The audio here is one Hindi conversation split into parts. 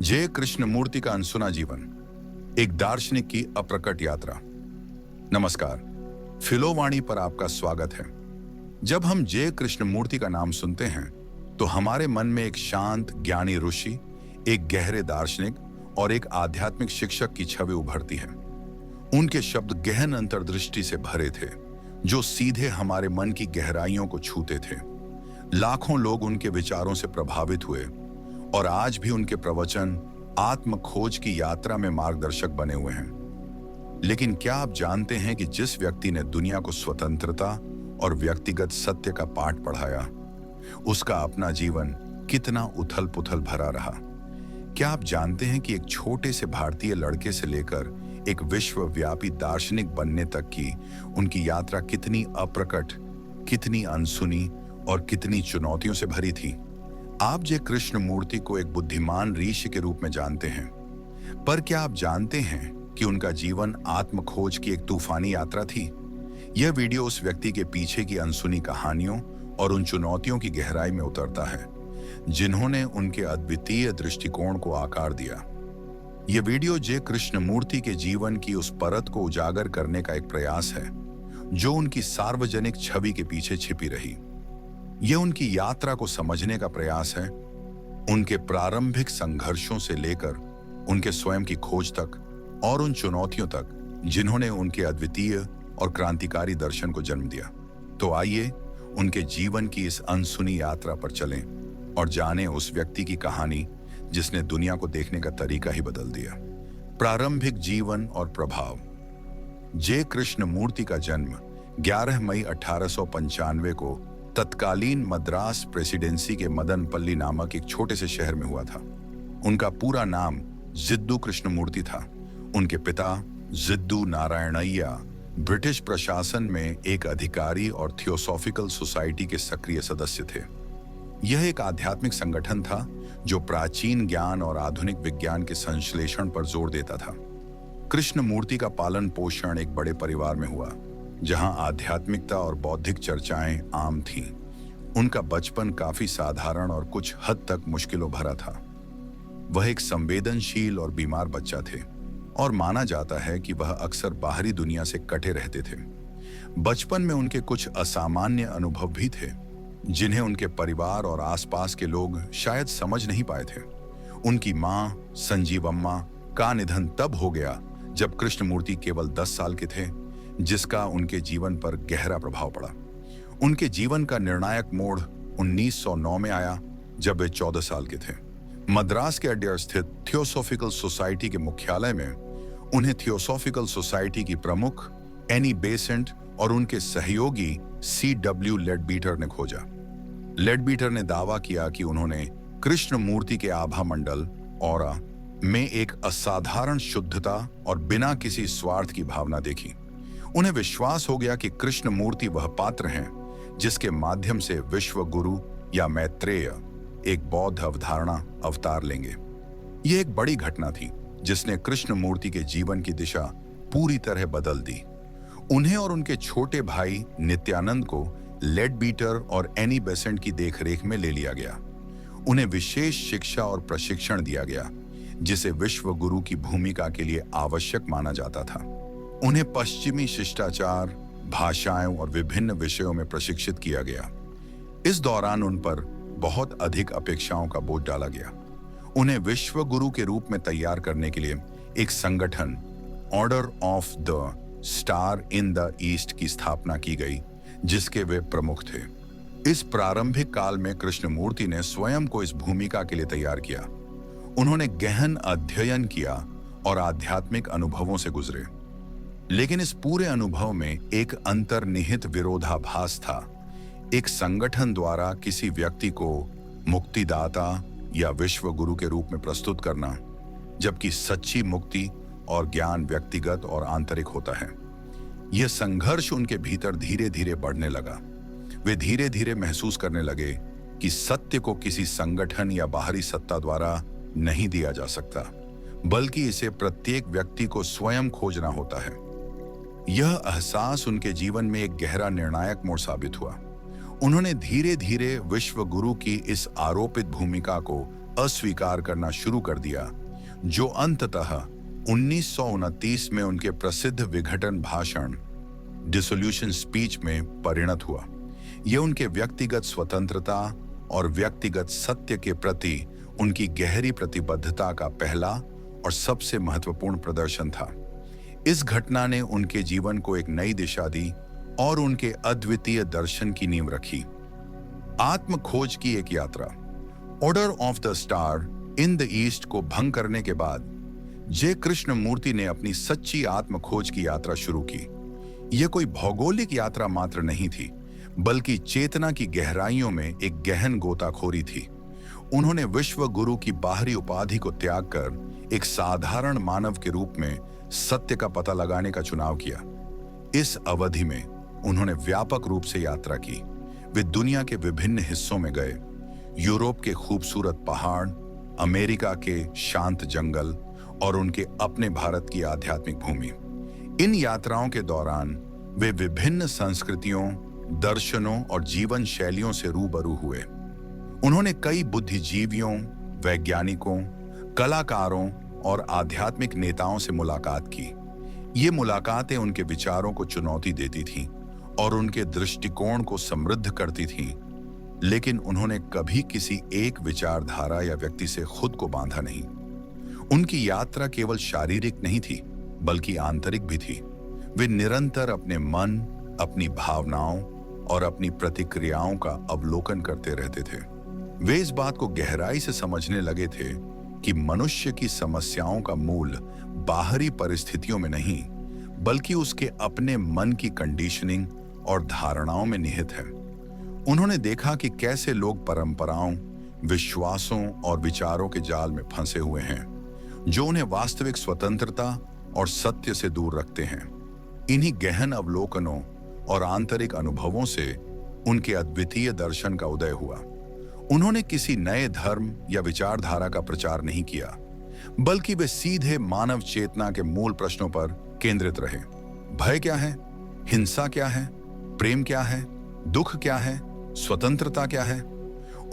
जय कृष्णमूर्ति का अनसुना जीवन, एक दार्शनिक की अप्रकट यात्रा। नमस्कार, फिलोवाणी पर आपका स्वागत है। जब हम जय कृष्णमूर्ति का नाम सुनते हैं तो हमारे मन में एक शांत ज्ञानी ऋषि, एक गहरे दार्शनिक और एक आध्यात्मिक शिक्षक की छवि उभरती है। उनके शब्द गहन अंतर्दृष्टि से भरे थे, जो सीधे हमारे मन की गहराइयों को छूते थे। लाखों लोग उनके विचारों से प्रभावित हुए और आज भी उनके प्रवचन आत्म खोज की यात्रा में मार्गदर्शक बने हुए हैं। लेकिन क्या आप जानते हैं कि जिस व्यक्ति ने दुनिया को स्वतंत्रता और व्यक्तिगत सत्य का पाठ पढ़ाया, उसका अपना जीवन कितना उथल पुथल भरा रहा? क्या आप जानते हैं कि एक छोटे से भारतीय लड़के से लेकर एक विश्वव्यापी दार्शनिक बनने तक की उनकी यात्रा कितनी अप्रकट, कितनी अनसुनी और कितनी चुनौतियों से भरी थी? आप जय कृष्णमूर्ति को एक बुद्धिमान ऋषि के रूप में जानते हैं, पर क्या आप जानते हैं कि उनका जीवन आत्म खोज की एक तूफानी यात्रा थी? यह वीडियो उस व्यक्ति के पीछे की अनसुनी कहानियों और उन चुनौतियों की गहराई में उतरता है, जिन्होंने उनके अद्वितीय दृष्टिकोण को आकार दिया। यह वीडियो जय कृष्णमूर्ति के जीवन की उस परत को उजागर करने का एक प्रयास है, जो उनकी सार्वजनिक छवि के पीछे छिपी रही। यह उनकी यात्रा को समझने का प्रयास है, उनके प्रारंभिक संघर्षों से लेकर उनके स्वयं की खोज तक और उन चुनौतियों तक जिन्होंने उनके अद्वितीय और क्रांतिकारी दर्शन को जन्म दिया। तो आइए उनके जीवन की इस अनसुनी यात्रा पर चलें और जानें उस व्यक्ति की कहानी जिसने दुनिया को देखने का तरीका ही बदल दिया। प्रारंभिक जीवन और प्रभाव। जय कृष्णमूर्ति का जन्म 11 मई 1895 को तत्कालीन मद्रास प्रेसिडेंसी के मदनपल्ली नामक एक छोटे से शहर में हुआ था। उनका पूरा नाम जिद्दू कृष्णमूर्ति था। उनके पिता जिद्दू नारायणय्या ब्रिटिश प्रशासन में एक अधिकारी और थियोसॉफिकल सोसाइटी के सक्रिय सदस्य थे। यह एक आध्यात्मिक संगठन था जो प्राचीन ज्ञान और आधुनिक विज्ञान के संश्लेषण पर जोर देता था। कृष्णमूर्ति का पालन पोषण एक बड़े परिवार में हुआ, जहां आध्यात्मिकता और बौद्धिक चर्चाएं आम थीं। उनका बचपन काफी साधारण और कुछ हद तक मुश्किलों भरा था। वह एक संवेदनशील और बीमार बच्चा थे और माना जाता है कि वह अक्सर बाहरी दुनिया से कटे रहते थे। बचपन में उनके कुछ असामान्य अनुभव भी थे, जिन्हें उनके परिवार और आसपास के लोग शायद समझ नहीं पाए थे। उनकी मां संजीवम्मा का निधन तब हो गया जब कृष्णमूर्ति केवल 10 साल के थे, जिसका उनके जीवन पर गहरा प्रभाव पड़ा। उनके जीवन का निर्णायक मोड़ 1909 में आया, जब वे 14 साल के थे। मद्रास के अड्डे स्थित थियोसॉफिकल सोसाइटी के मुख्यालय में उन्हें थियोसॉफिकल सोसाइटी की प्रमुख एनी बेसेंट और उनके सहयोगी C.W. लेडबीटर ने खोजा। लेडबीटर ने दावा किया कि उन्होंने कृष्णमूर्ति के आभा मंडल ऑरा में एक असाधारण शुद्धता और बिना किसी स्वार्थ की भावना देखी। उन्हें विश्वास हो गया कि कृष्णमूर्ति वह पात्र हैं जिसके माध्यम से विश्व गुरु या मैत्रेय एक बौद्ध अवधारणा अवतार लेंगे। यह एक बड़ी घटना थी जिसने कृष्णमूर्ति के जीवन की दिशा पूरी तरह बदल दी। उन्हें और उनके छोटे भाई नित्यानंद को लेडबीटर और एनी बेसेंट की देखरेख में ले लिया गया। उन्हें विशेष शिक्षा और प्रशिक्षण दिया गया, जिसे विश्व गुरु की भूमिका के लिए आवश्यक माना जाता था। उन्हें पश्चिमी शिष्टाचार, भाषाओं और विभिन्न विषयों में प्रशिक्षित किया गया। इस दौरान उन पर बहुत अधिक अपेक्षाओं का बोझ डाला गया। उन्हें विश्व गुरु के रूप में तैयार करने के लिए एक संगठन order of the star in the east की स्थापना की गई, जिसके वे प्रमुख थे। इस प्रारंभिक काल में कृष्णमूर्ति ने स्वयं को इस भूमिका के लिए तैयार किया। उन्होंने गहन अध्ययन किया और आध्यात्मिक अनुभवों से गुजरे, लेकिन इस पूरे अनुभव में एक अंतर्निहित विरोधाभास था। एक संगठन द्वारा किसी व्यक्ति को मुक्तिदाता या विश्व गुरु के रूप में प्रस्तुत करना, जबकि सच्ची मुक्ति और ज्ञान व्यक्तिगत और आंतरिक होता है। यह संघर्ष उनके भीतर धीरे धीरे बढ़ने लगा। वे धीरे धीरे महसूस करने लगे कि सत्य को किसी संगठन या बाहरी सत्ता द्वारा नहीं दिया जा सकता, बल्कि इसे प्रत्येक व्यक्ति को स्वयं खोजना होता है। यह एहसास उनके जीवन में एक गहरा निर्णायक मोड़ साबित हुआ। उन्होंने धीरे धीरे विश्व गुरु की इस आरोपित भूमिका को अस्वीकार करना शुरू कर दिया, जो अंततः 1929 में उनके प्रसिद्ध विघटन भाषण डिसोल्यूशन स्पीच में परिणत हुआ। यह उनके व्यक्तिगत स्वतंत्रता और व्यक्तिगत सत्य के प्रति उनकी गहरी प्रतिबद्धता का पहला और सबसे महत्वपूर्ण प्रदर्शन था। इस घटना ने उनके जीवन को एक नई दिशा दी और उनके अद्वितीय दर्शन की नींव रखी। आत्म खोज की एक यात्रा। Order of the star in the east को भंग करने के बाद जे कृष्णमूर्ति ने अपनी सच्ची आत्म खोज की यात्रा शुरू की। यह कोई भौगोलिक यात्रा मात्र नहीं थी, बल्कि चेतना की गहराइयों में एक गहन गोताखोरी थी। उन्होंने विश्व गुरु की बाहरी उपाधि को त्याग कर एक साधारण मानव के रूप में सत्य का पता लगाने का चुनाव किया। इस अवधि में उन्होंने व्यापक रूप से यात्रा की। वे दुनिया के विभिन्न हिस्सों में गए, यूरोप के खूबसूरत पहाड़, अमेरिका के शांत जंगल और उनके अपने भारत की आध्यात्मिक भूमि। इन यात्राओं के दौरान वे विभिन्न संस्कृतियों, दर्शनों और जीवन शैलियों से रूबरू हुए। उन्होंने कई बुद्धिजीवियों, वैज्ञानिकों, कलाकारों और आध्यात्मिक नेताओं से मुलाकात की। ये मुलाकातें उनके विचारों को चुनौती देती थीं और उनके दृष्टिकोण को समृद्ध करती थीं, लेकिन उन्होंने कभी किसी एक विचारधारा या व्यक्ति से खुद को बांधा नहीं। उनकी यात्रा केवल शारीरिक नहीं थी, बल्कि आंतरिक भी थी। वे निरंतर अपने मन, अपनी भावनाओं और अपनी प्रतिक्रियाओं का अवलोकन करते रहते थे। वे इस बात को गहराई से समझने लगे थे कि मनुष्य की समस्याओं का मूल बाहरी परिस्थितियों में नहीं, बल्कि उसके अपने मन की कंडीशनिंग और धारणाओं में निहित है। उन्होंने देखा कि कैसे लोग परंपराओं, विश्वासों और विचारों के जाल में फंसे हुए हैं, जो उन्हें वास्तविक स्वतंत्रता और सत्य से दूर रखते हैं। इन्हीं गहन अवलोकनों और आंतरिक अनुभवों से उनके अद्वितीय दर्शन का उदय हुआ। उन्होंने किसी नए धर्म या विचारधारा का प्रचार नहीं किया, बल्कि वे सीधे मानव चेतना के मूल प्रश्नों पर केंद्रित रहे। भय क्या है? हिंसा क्या है? प्रेम क्या है? दुख क्या है? स्वतंत्रता क्या है?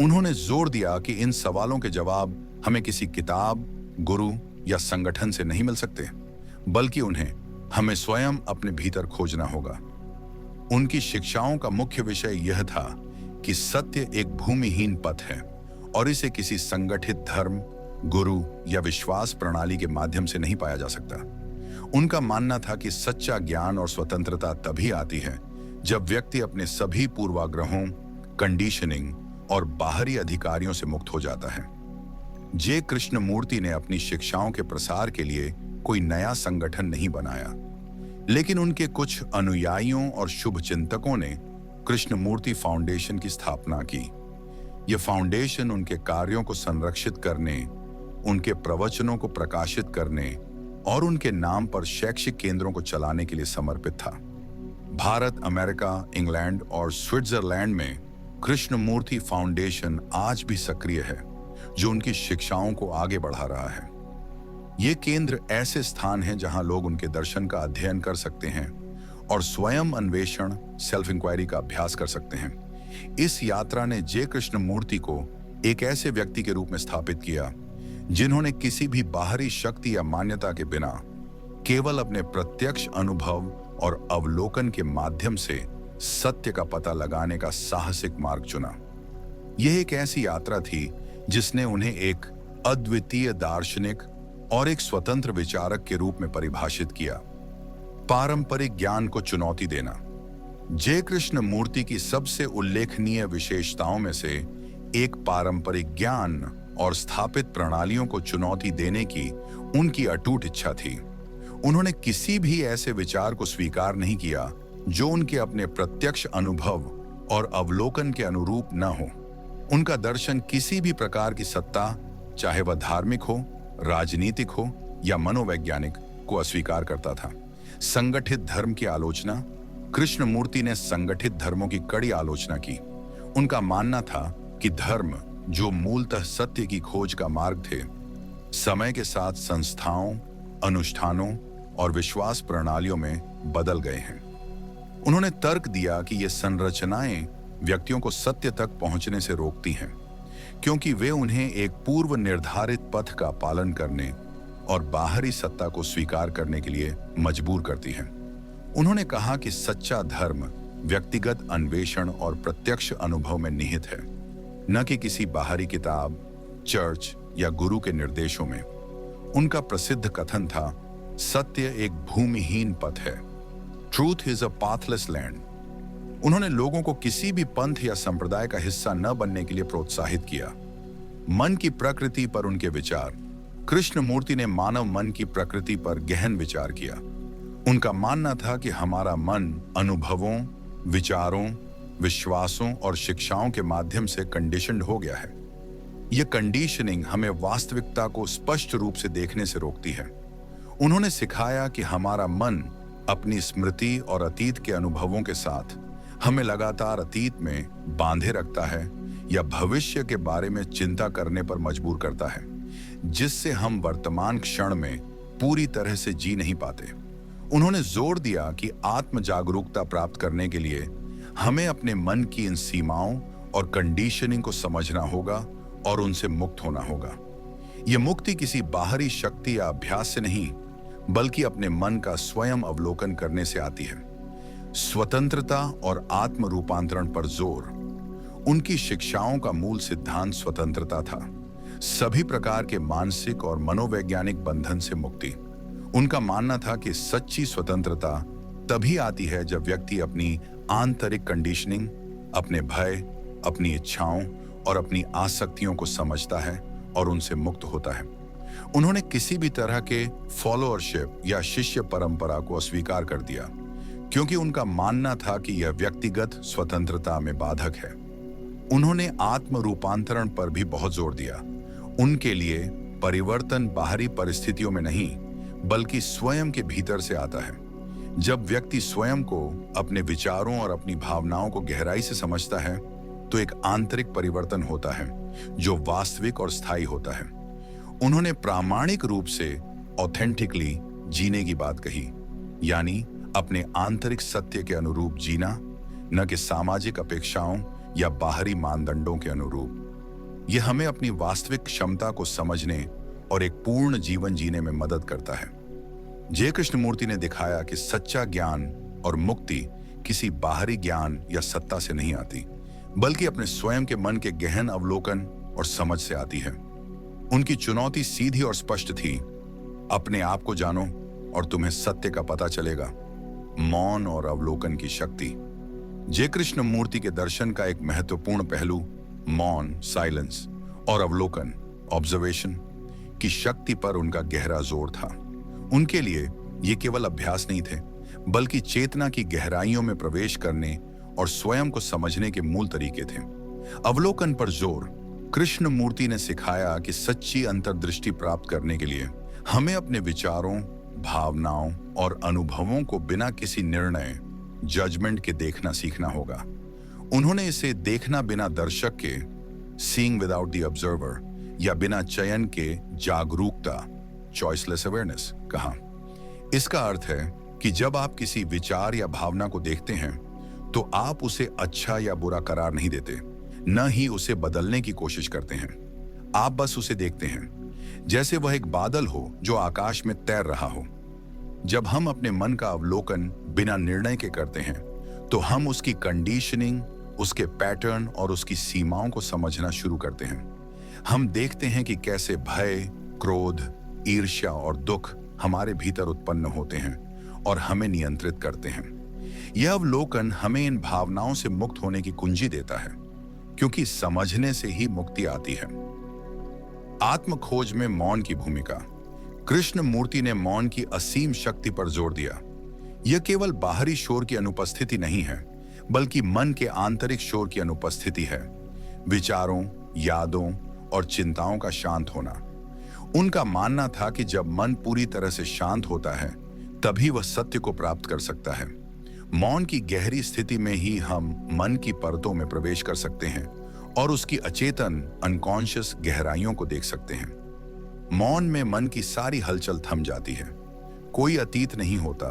उन्होंने जोर दिया कि इन सवालों के जवाब हमें किसी किताब, गुरु या संगठन से नहीं मिल सकते, बल्कि उन्हें हमें स्वयं अपने भीतर खोजना होगा। उनकी शिक्षाओं का मुख्य विषय यह था कि सत्य एक भूमिहीन पथ है और इसे किसी संगठित धर्म, गुरु या विश्वास प्रणाली के माध्यम से नहीं पाया जा सकता। उनका मानना था कि सच्चा ज्ञान और स्वतंत्रता तभी आती है जब व्यक्ति अपने सभी पूर्वाग्रहों, कंडीशनिंग और बाहरी अधिकारियों से मुक्त हो जाता है। जे कृष्णमूर्ति ने अपनी शिक्षाओं के प्रसार के लिए कोई नया संगठन नहीं बनाया, लेकिन उनके कुछ अनुयायियों और शुभचिंतकों ने कृष्णमूर्ति फाउंडेशन की स्थापना की। यह फाउंडेशन उनके कार्यों को संरक्षित करने, उनके प्रवचनों को प्रकाशित करने और उनके नाम पर शैक्षिक केंद्रों को चलाने के लिए समर्पित था। भारत, अमेरिका, इंग्लैंड और स्विट्जरलैंड में कृष्णमूर्ति फाउंडेशन आज भी सक्रिय है, जो उनकी शिक्षाओं को आगे बढ़ा रहा है। ये केंद्र ऐसे स्थान हैं जहां लोग उनके दर्शन का अध्ययन कर सकते हैं और स्वयं अन्वेषण, सेल्फ इंक्वायरी का अभ्यास कर सकते हैं। इस यात्रा ने जे कृष्णमूर्ति को एक ऐसे व्यक्ति के रूप में स्थापित किया जिन्होंने किसी भी बाहरी शक्ति या मान्यता के बिना केवल अपने प्रत्यक्ष अनुभव और अवलोकन के माध्यम से सत्य का पता लगाने का साहसिक मार्ग चुना। यह एक ऐसी यात्रा थी जिसने उन्हें एक अद्वितीय दार्शनिक और एक स्वतंत्र विचारक के रूप में परिभाषित किया। पारंपरिक ज्ञान को चुनौती देना। जे कृष्णमूर्ति की सबसे उल्लेखनीय विशेषताओं में से एक पारंपरिक ज्ञान और स्थापित प्रणालियों को चुनौती देने की उनकी अटूट इच्छा थी। उन्होंने किसी भी ऐसे विचार को स्वीकार नहीं किया जो उनके अपने प्रत्यक्ष अनुभव और अवलोकन के अनुरूप न हो। उनका दर्शन किसी भी प्रकार की सत्ता, चाहे वह धार्मिक हो, राजनीतिक हो या मनोवैज्ञानिक, को अस्वीकार करता था। संगठित धर्म की आलोचना। कृष्णमूर्ति ने संगठित धर्मों की कड़ी आलोचना की। उनका मानना था कि धर्म, जो मूलतः सत्य की खोज का मार्ग थे, समय के साथ संस्थाओं, अनुष्ठानों और विश्वास प्रणालियों में बदल गए हैं। उन्होंने तर्क दिया कि ये संरचनाएं व्यक्तियों को सत्य तक पहुंचने से रोकती हैं, क्योंकि वे उन्हें एक पूर्व निर्धारित पथ का पालन करने और बाहरी सत्ता को स्वीकार करने के लिए मजबूर करती हैं। उन्होंने कहा कि सच्चा धर्म व्यक्तिगत अन्वेषण और प्रत्यक्ष अनुभव में निहित है, न कि किसी बाहरी किताब, चर्च या गुरु के निर्देशों में। उनका प्रसिद्ध कथन था, सत्य एक भूमिहीन पथ है। Truth is a pathless land. उन्होंने लोगों को किसी भी पंथ या संप्रदाय का हिस्सा न बनने के लिए प्रोत्साहित किया। मन की प्रकृति पर उनके विचार। कृष्णमूर्ति ने मानव मन की प्रकृति पर गहन विचार किया। उनका मानना था कि हमारा मन अनुभवों, विचारों, विश्वासों और शिक्षाओं के माध्यम से कंडीशन्ड हो गया है। यह कंडीशनिंग हमें वास्तविकता को स्पष्ट रूप से देखने से रोकती है। उन्होंने सिखाया कि हमारा मन अपनी स्मृति और अतीत के अनुभवों के साथ हमें लगातार अतीत में बांधे रखता है या भविष्य के बारे में चिंता करने पर मजबूर करता है, जिससे हम वर्तमान क्षण में पूरी तरह से जी नहीं पाते। उन्होंने जोर दिया कि आत्म जागरूकता प्राप्त करने के लिए हमें अपने मन की इन सीमाओं और कंडीशनिंग को समझना होगा और उनसे मुक्त होना होगा। यह मुक्ति किसी बाहरी शक्ति या अभ्यास से नहीं, बल्कि अपने मन का स्वयं अवलोकन करने से आती है। स्वतंत्रता और आत्म रूपांतरण पर जोर। उनकी शिक्षाओं का मूल सिद्धांत स्वतंत्रता था, सभी प्रकार के मानसिक और मनोवैज्ञानिक बंधन से मुक्ति। उनका मानना था कि सच्ची स्वतंत्रता तभी आती है जब व्यक्ति अपनी आंतरिक कंडीशनिंग, अपने भय, अपनी इच्छाओं और अपनी आसक्तियों को समझता है और उनसे मुक्त होता है। उन्होंने किसी भी तरह के फॉलोअरशिप या शिष्य परंपरा को अस्वीकार कर दिया, क्योंकि उनका मानना था कि यह व्यक्तिगत स्वतंत्रता में बाधक है। उन्होंने आत्म रूपांतरण पर भी बहुत जोर दिया। उनके लिए परिवर्तन बाहरी परिस्थितियों में नहीं, बल्कि स्वयं के भीतर से आता है। जब व्यक्ति स्वयं को, अपने विचारों और अपनी भावनाओं को गहराई से समझता है, तो एक आंतरिक परिवर्तन होता है जो वास्तविक और स्थायी होता है। उन्होंने प्रामाणिक रूप से ऑथेंटिकली जीने की बात कही, यानी अपने आंतरिक सत्य के अनुरूप जीना, न कि सामाजिक अपेक्षाओं या बाहरी मानदंडों के अनुरूप। यह हमें अपनी वास्तविक क्षमता को समझने और एक पूर्ण जीवन जीने में मदद करता है। जय कृष्णमूर्ति ने दिखाया कि सच्चा ज्ञान और मुक्ति किसी बाहरी ज्ञान या सत्ता से नहीं आती, बल्कि अपने स्वयं के मन के गहन अवलोकन और समझ से आती है। उनकी चुनौती सीधी और स्पष्ट थी, अपने आप को जानो और तुम्हें सत्य का पता चलेगा। मौन और अवलोकन की शक्ति। जय कृष्णमूर्ति के दर्शन का एक महत्वपूर्ण पहलू मौन, साइलेंस, और अवलोकन, ऑब्जर्वेशन की शक्ति पर उनका गहरा जोर था। उनके लिए ये केवल अभ्यास नहीं थे, बल्कि चेतना की गहराइयों में प्रवेश करने और स्वयं को समझने के मूल तरीके थे। अवलोकन पर जोर। कृष्णमूर्ति ने सिखाया कि सच्ची अंतर्दृष्टि प्राप्त करने के लिए हमें अपने विचारों, भावनाओं और अनुभवों को बिना किसी निर्णय, जजमेंट के देखना सीखना होगा। उन्होंने इसे देखना बिना दर्शक के, सीइंग विदाउट द ऑब्जर्वर, या बिना चयन के जागरूकता, चॉइसलेस अवेयरनेस कहा। इसका अर्थ है कि जब आप किसी विचार या भावना को देखते हैं, तो आप उसे अच्छा या बुरा करार नहीं देते, न ही उसे बदलने की कोशिश करते हैं। आप बस उसे देखते हैं, जैसे वह एक बादल हो जो आकाश में तैर रहा हो। जब हम अपने मन का अवलोकन बिना निर्णय के करते हैं, तो हम उसकी कंडीशनिंग, उसके पैटर्न और उसकी सीमाओं को समझना शुरू करते हैं। हम देखते हैं कि कैसे भय, क्रोध, ईर्ष्या और दुख हमारे भीतर उत्पन्न होते हैं और हमें नियंत्रित करते हैं। यह अवलोकन हमें इन भावनाओं से मुक्त होने की कुंजी देता है, क्योंकि समझने से ही मुक्ति आती है। आत्म खोज में मौन की भूमिका। कृष्णमूर्ति ने मौन की असीम शक्ति पर जोर दिया। यह केवल बाहरी शोर की अनुपस्थिति नहीं है, बल्कि मन के आंतरिक शोर की अनुपस्थिति है। विचारों, यादों और चिंताओं का शांत होना। उनका मानना था कि जब मन पूरी तरह से शांत होता है, तभी वह सत्य को प्राप्त कर सकता है। मौन की गहरी स्थिति में ही हम मन की परतों में प्रवेश कर सकते हैं और उसकी अचेतन, अनकॉन्शियस गहराइयों को देख सकते हैं। मौन में मन की सारी हलचल थम जाती है। कोई अतीत नहीं होता,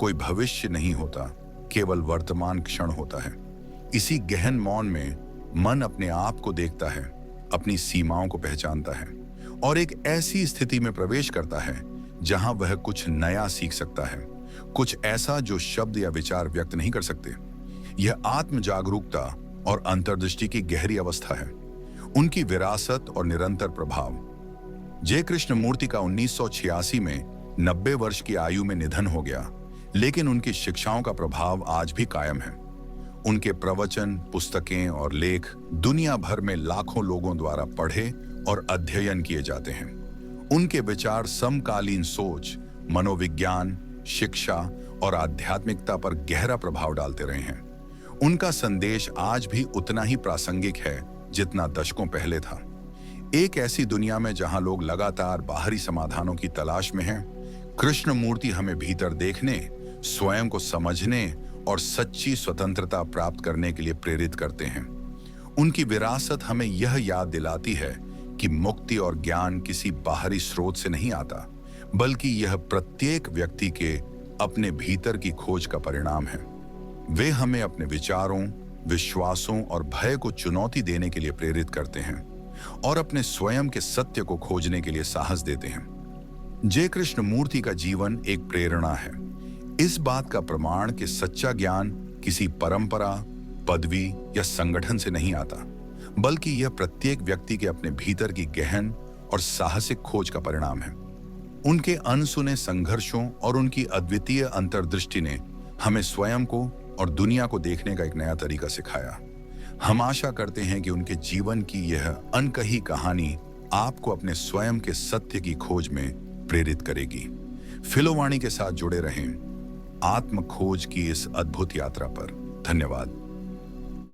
कोई भविष्य नहीं होता, केवल वर्तमान क्षण होता है। इसी गहन मौन में मन अपने आप को देखता है, अपनी सीमाओं को पहचानता है और एक ऐसी स्थिति में प्रवेश करता है जहां वह कुछ नया सीख सकता है, कुछ ऐसा जो शब्द या विचार व्यक्त नहीं कर सकते। यह आत्म जागरूकता और अंतर्दृष्टि की गहरी अवस्था है। उनकी विरासत और निरंतर प्रभाव। जय कृष्णमूर्ति का 1986 में 90 वर्ष की आयु में निधन हो गया, लेकिन उनकी शिक्षाओं का प्रभाव आज भी कायम है। उनके प्रवचन, पुस्तकें और लेख दुनिया भर में लाखों लोगों द्वारा पढ़े और अध्ययन किए जाते हैं। उनके विचार समकालीन सोच, मनोविज्ञान, शिक्षा और आध्यात्मिकता पर गहरा प्रभाव डालते रहे हैं। उनका संदेश आज भी उतना ही प्रासंगिक है जितना दशकों पहले था। एक ऐसी दुनिया में जहां लोग लगातार बाहरी समाधानों की तलाश में हैं, कृष्णमूर्ति हमें भीतर देखने, स्वयं को समझने और सच्ची स्वतंत्रता प्राप्त करने के लिए प्रेरित करते हैं। उनकी विरासत हमें यह याद दिलाती है कि मुक्ति और ज्ञान किसी बाहरी स्रोत से नहीं आता, बल्कि यह प्रत्येक व्यक्ति के अपने भीतर की खोज का परिणाम है। वे हमें अपने विचारों, विश्वासों और भय को चुनौती देने के लिए प्रेरित करते हैं और अपने स्वयं के सत्य को खोजने के लिए साहस देते हैं। जय कृष्णमूर्ति का जीवन एक प्रेरणा है, इस बात का प्रमाण कि सच्चा ज्ञान किसी परंपरा, पदवी या संगठन से नहीं आता, बल्कि यह प्रत्येक व्यक्ति के अपने भीतर की गहन और साहसिक खोज का परिणाम है। उनके अनसुने संघर्षों और उनकी अद्वितीय अंतर्दृष्टि ने हमें स्वयं को और दुनिया को देखने का एक नया तरीका सिखाया। हम आशा करते हैं कि उनके जीवन की यह अनकही कहानी आपको अपने स्वयं के सत्य की खोज में प्रेरित करेगी। फिलोवाणी के साथ जुड़े रहें आत्म खोज की इस अद्भुत यात्रा पर। धन्यवाद।